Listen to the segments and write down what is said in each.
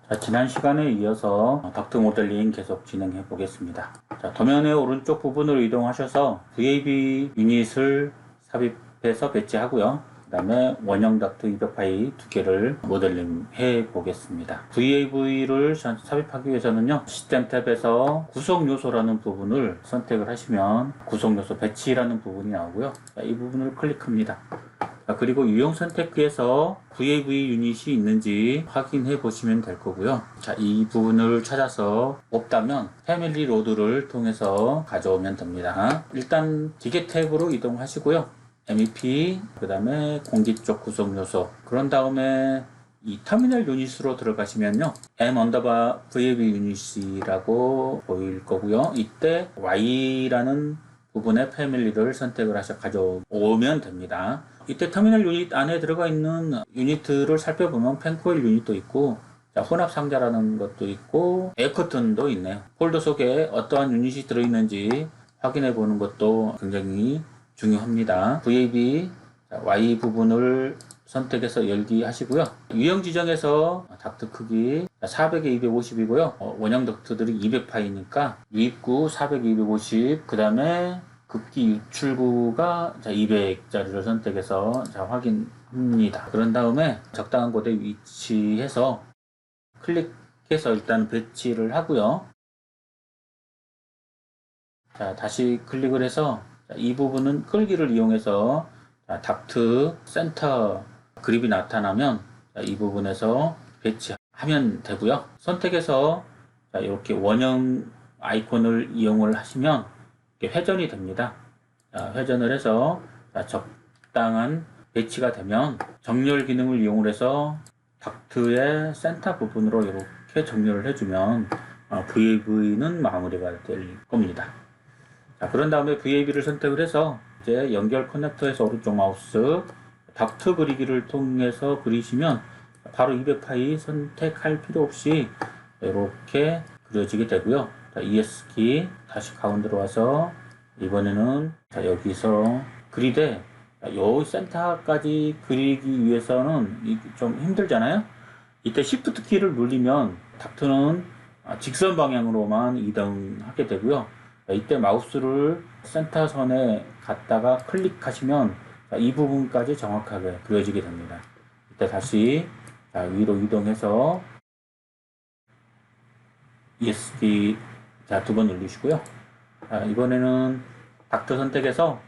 자, 지난 시간에 이어서 덕트 모델링 계속 진행해 보겠습니다. 자, 도면의 오른쪽 부분으로 이동하셔서 VAV 유닛을 삽입해서 배치하고요. 그 다음에 원형 덕트 200파이 두 개를 모델링 해 보겠습니다. VAV를 삽입하기 위해서는요, 시스템 탭에서 구성 요소라는 부분을 선택을 하시면 구성 요소 배치라는 부분이 나오고요. 자, 이 부분을 클릭합니다. 그리고 유형 선택기에서 VAV 유닛이 있는지 확인해 보시면 될 거고요. 자, 이 부분을 찾아서 없다면 패밀리 로드를 통해서 가져오면 됩니다. 일단 기계 탭으로 이동하시고요. MEP, 그 다음에 공기 쪽 구성 요소, 그런 다음에 이 터미널 유닛으로 들어가시면요, M_VAV 유닛이라고 보일 거고요. 이때 Y라는 부분의 패밀리를 선택을 하셔 가져오면 됩니다. 이때 터미널 유닛 안에 들어가 있는 유닛들을 살펴보면 펜코일 유닛도 있고, 자, 혼합 상자라는 것도 있고, 에어커튼도 있네요. 폴더 속에 어떠한 유닛이 들어있는지 확인해 보는 것도 굉장히 중요합니다. VAV Y 부분을 선택해서 열기 하시고요. 유형 지정에서 닥트 크기 400에 250이고요. 원형 덕트들이 200파이니까 유입구 400에 250, 그 다음에 급기 유출구가 200짜리를 선택해서 확인합니다. 그런 다음에 적당한 곳에 위치해서 클릭해서 일단 배치를 하고요. 자, 다시 클릭을 해서 이 부분은 끌기를 이용해서 닥트 센터 그립이 나타나면 이 부분에서 배치하면 되고요. 선택해서 이렇게 원형 아이콘을 이용을 하시면 회전이 됩니다. 회전을 해서 적당한 배치가 되면 정렬 기능을 이용을 해서 닥트의 센터 부분으로 이렇게 정렬을 해주면 VAV는 마무리가 될 겁니다. 자, 그런 다음에 VAV를 선택을 해서 이제 연결 커넥터에서 오른쪽 마우스 닥트 그리기를 통해서 그리시면 바로 200파이 선택할 필요 없이 이렇게 그려지게 되고요. 자, ES키 다시 가운데로 와서 이번에는 여기서 그리되 요 센터까지 그리기 위해서는 좀 힘들잖아요. 이때 Shift 키를 누르면 닥트는 직선 방향으로만 이동하게 되고요. 이때 마우스를 센터선에 갖다가 클릭하시면 이 부분까지 정확하게 그려지게 됩니다. 이때 다시 위로 이동해서 ESC 두 번 누르시고요. 이번에는 닥트 선택해서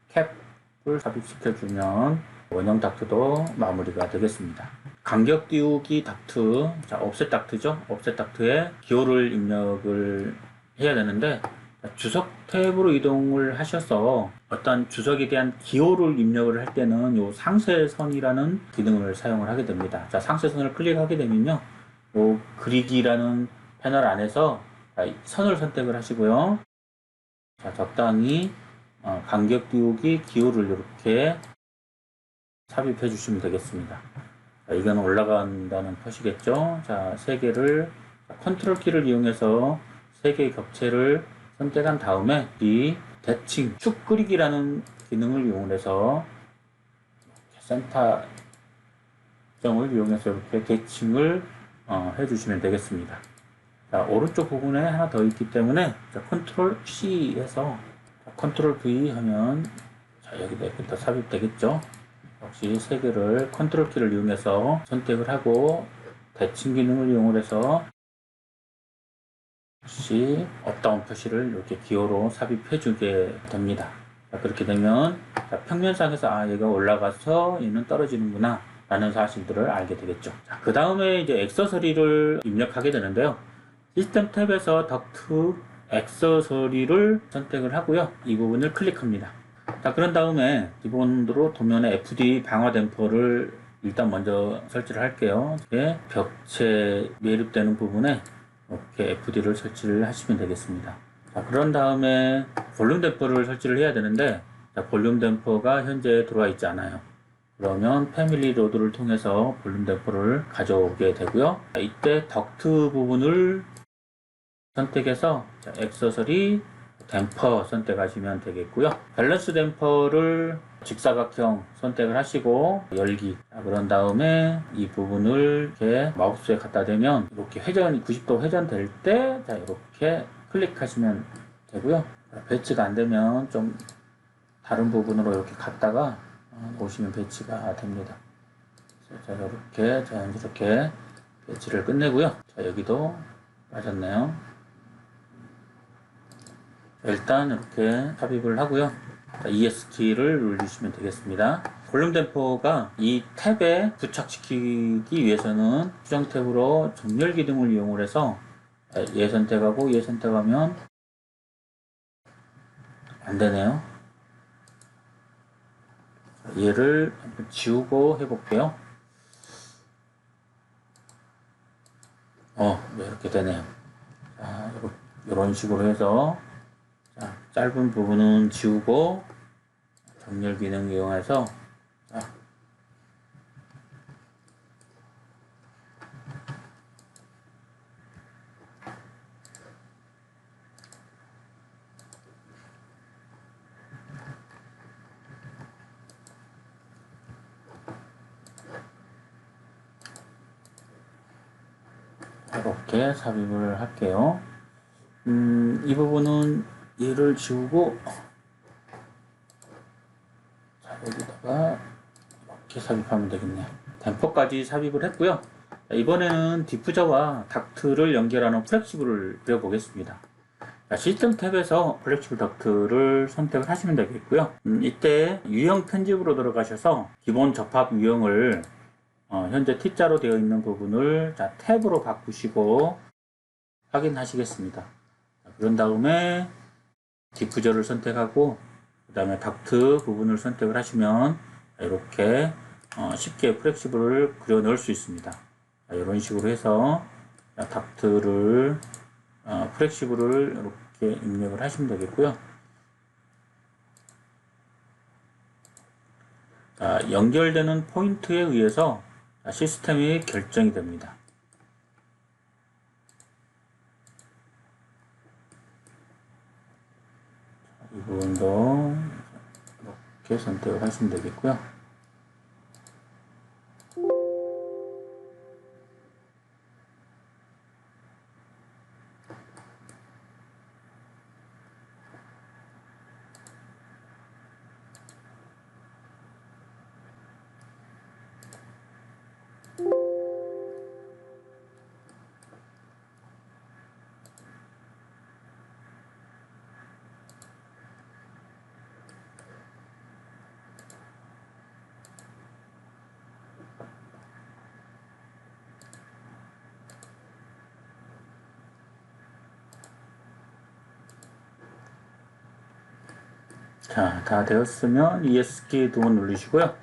캡을 삽입시켜주면 원형 닥트도 마무리가 되겠습니다. 간격 띄우기 닥트, 옵셋 닥트죠. 옵셋 닥트에 기호를 입력을 해야 되는데, 주석 탭으로 이동을 하셔서 어떤 주석에 대한 기호를 입력을 할 때는 요 상세선이라는 기능을 사용을 하게 됩니다. 자, 상세선을 클릭하게 되면요, 요 그리기라는 패널 안에서 선을 선택을 하시고요. 자, 적당히 간격 띄우기 기호를 이렇게 삽입해 주시면 되겠습니다. 자, 이건 올라간다는 표시겠죠. 자, 3개를 컨트롤 키를 이용해서 3개의 겹체를 선택한 다음에 이 대칭 축 그리기라는 기능을 이용해서 센터 점을 이용해서 이렇게 대칭을 해주시면 되겠습니다. 자, 오른쪽 부분에 하나 더 있기 때문에 컨트롤 C 해서 컨트롤 V 하면 여기다 이렇게 더 삽입되겠죠. 역시 3개를 컨트롤 키를 이용해서 선택을 하고 대칭 기능을 이용해서 역시 업다운 표시를 이렇게 기호로 삽입해 주게 됩니다. 자, 그렇게 되면 평면상에서 얘가 올라가서 얘는 떨어지는구나 라는 사실들을 알게 되겠죠. 그 다음에 이제 액세서리를 입력하게 되는데요. 시스템 탭에서 덕트 액세서리를 선택을 하고요. 이 부분을 클릭합니다. 자, 그런 다음에 기본으로 도면에 FD 방화 댐퍼를 일단 먼저 설치를 할게요. 벽체 매립되는 부분에 이렇게 FD를 설치를 하시면 되겠습니다. 자, 그런 다음에 볼륨 댐퍼를 설치를 해야 되는데, 볼륨 댐퍼가 현재 들어와 있지 않아요. 그러면 패밀리 로드를 통해서 볼륨 댐퍼를 가져오게 되고요. 자, 이때 덕트 부분을 선택해서 액세서리 댐퍼 선택하시면 되겠고요. 밸런스 댐퍼를 직사각형 선택을 하시고 열기. 자, 그런 다음에 이 부분을 이렇게 마우스에 갖다 대면 이렇게 회전이 90도 회전될 때 자, 이렇게 클릭하시면 되고요. 배치가 안 되면 좀 다른 부분으로 이렇게 갔다가 오시면 배치가 됩니다. 자, 이렇게 자연스럽게 배치를 끝내고요. 자, 여기도 맞았네요. 일단 이렇게 삽입을 하고요. 자, ESC를 누르시면 되겠습니다. 볼륨 댐퍼가 이 탭에 부착시키기 위해서는 수정 탭으로 정렬 기능을 이용을 해서 얘 선택하고 얘 선택하면 안 되네요. 얘를 한번 지우고 해볼게요. 네, 이렇게 되네요. 자, 이런 식으로 해서 자, 짧은 부분은 지우고 정렬 기능 이용해서 자, 이렇게 삽입을 할게요. 이 부분은 얘를 지우고 자, 여기다가 이렇게 삽입하면 되겠네요. 댐퍼까지 삽입을 했고요. 자, 이번에는 디퓨저와 닥트를 연결하는 플렉시블을 그려보겠습니다. 자, 시스템 탭에서 플렉시블 닥트를 선택을 하시면 되겠고요. 이때 유형 편집으로 들어가셔서 기본 접합 유형을 현재 T자로 되어 있는 부분을 자, 탭으로 바꾸시고 확인하시겠습니다. 자, 그런 다음에 디퓨저를 선택하고 그 다음에 닥트 부분을 선택을 하시면 이렇게 쉽게 플렉시블을 그려 넣을 수 있습니다. 자, 이런 식으로 해서 닥트를 플렉시블을 이렇게 입력을 하시면 되겠고요. 자, 연결되는 포인트에 의해서 시스템이 결정이 됩니다. 이 부분도 이렇게 선택을 하시면 되겠고요. 자, 다 되었으면 ESC 두 번 누르시고요.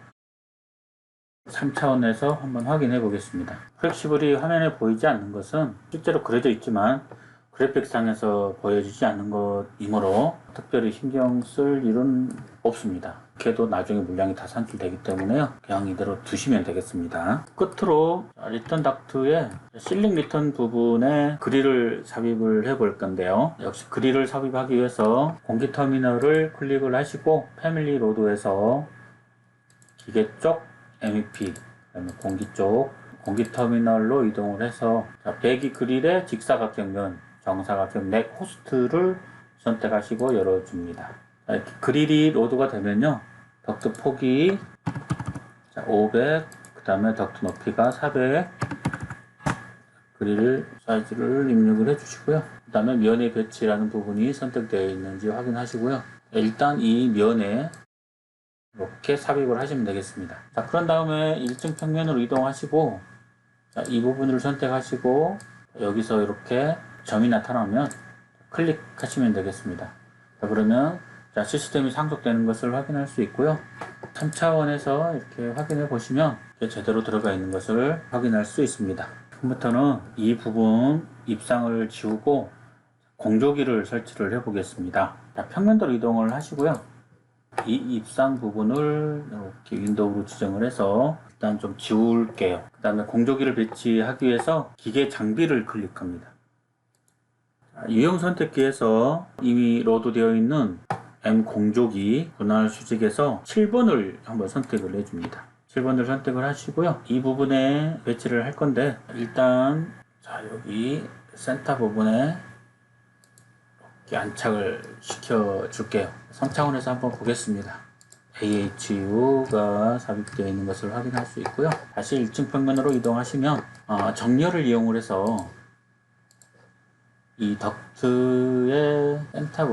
3차원에서 한번 확인해 보겠습니다. 플렉시블이 화면에 보이지 않는 것은 실제로 그려져 있지만 그래픽상에서 보여지지 않는 것이므로 특별히 신경 쓸 일은 없습니다. 이렇게도 나중에 물량이 다 산출되기 때문에요. 그냥 이대로 두시면 되겠습니다. 끝으로 리턴 닥트의 실링 리턴 부분에 그릴을 삽입을 해 볼 건데요. 역시 그릴을 삽입하기 위해서 공기 터미널을 클릭을 하시고 패밀리 로드에서 기계 쪽 MEP, 그다음에 공기 쪽 공기 터미널로 이동을 해서 배기 그릴의 직사각형면, 정사각형 넥 호스트를 선택하시고 열어줍니다. 이렇게 그릴이 로드가 되면요, 덕트 폭이 500, 그 다음에 덕트 높이가 400, 그릴 사이즈를 입력을 해주시고요. 그 다음에 면의 배치라는 부분이 선택되어 있는지 확인하시고요. 일단 이 면에 이렇게 삽입을 하시면 되겠습니다. 자, 그런 다음에 일정 평면으로 이동하시고 자, 이 부분을 선택하시고 여기서 이렇게 점이 나타나면 클릭하시면 되겠습니다. 자, 그러면 자, 시스템이 상속되는 것을 확인할 수 있고요. 3차원에서 이렇게 확인해 보시면 제대로 들어가 있는 것을 확인할 수 있습니다. 지금부터는 이 부분 입상을 지우고 공조기를 설치를 해 보겠습니다. 자, 평면도로 이동을 하시고요. 이 입상 부분을 이렇게 윈도우로 지정을 해서 일단 좀 지울게요. 그 다음에 공조기를 배치하기 위해서 기계 장비를 클릭합니다. 유형 선택기에서 이미 로드되어 있는 M 공조기 분할 수직에서 7번을 한번 선택을 해줍니다. 7번을 선택을 하시고요. 이 부분에 배치를 할 건데 일단 자 여기 센터 부분에 이렇게 안착을 시켜 줄게요. 3차원에서 한번 보겠습니다. AHU가 삽입되어 있는 것을 확인할 수 있고요. 다시 1층 평면으로 이동하시면 정렬을 이용을 해서 이 덕트의 센터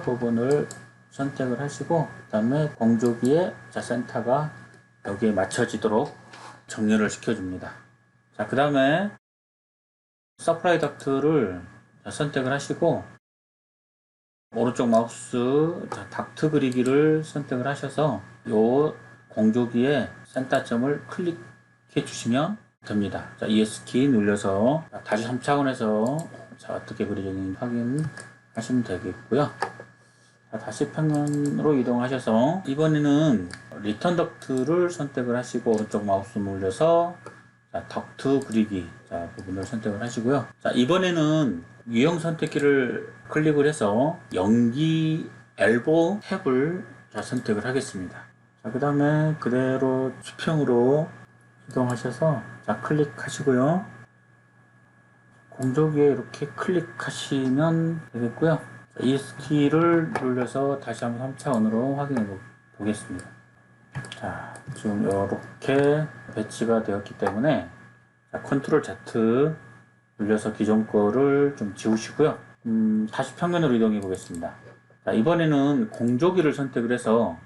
부분을 선택을 하시고 그 다음에 공조기의 센터가 여기에 맞춰지도록 정렬을 시켜줍니다. 자, 그 다음에 서플라이 덕트를 선택을 하시고 오른쪽 마우스 닥트 그리기를 선택을 하셔서 이 공조기의 센터점을 클릭해 주시면 됩니다. 자, ES키 눌려서 다시 3차원에서 어떻게 그려지는지 확인하시면 되겠고요. 자, 다시 평면으로 이동하셔서 이번에는 리턴 덕트를 선택을 하시고 오른쪽 마우스 눌려서 덕트 그리기 부분을 선택을 하시고요. 자, 이번에는 유형 선택기를 클릭을 해서 연기 엘보 탭을 선택을 하겠습니다. 자, 그 다음에 그대로 수평으로 이동하셔서 클릭하시고요. 공조기에 이렇게 클릭하시면 되겠고요. ES키를 눌러서 다시 한번 3차원으로 확인해 보겠습니다. 자, 지금 이렇게 배치가 되었기 때문에 컨트롤 Z 눌려서 기존 거를 좀 지우시고요. 다시 평면으로 이동해 보겠습니다. 자, 이번에는 공조기를 선택을 해서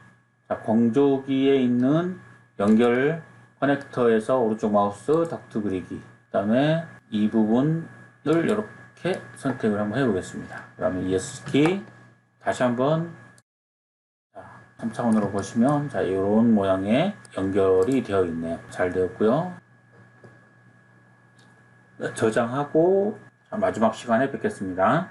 공조기에 있는 연결 커넥터에서 오른쪽 마우스 덕트 그리기 그 다음에 이 부분을 이렇게 선택을 한번 해보겠습니다. 그 다음에 ES키 다시 한번 3차원으로 보시면 이런 모양의 연결이 되어 있네요. 잘 되었고요. 저장하고 마지막 시간에 뵙겠습니다.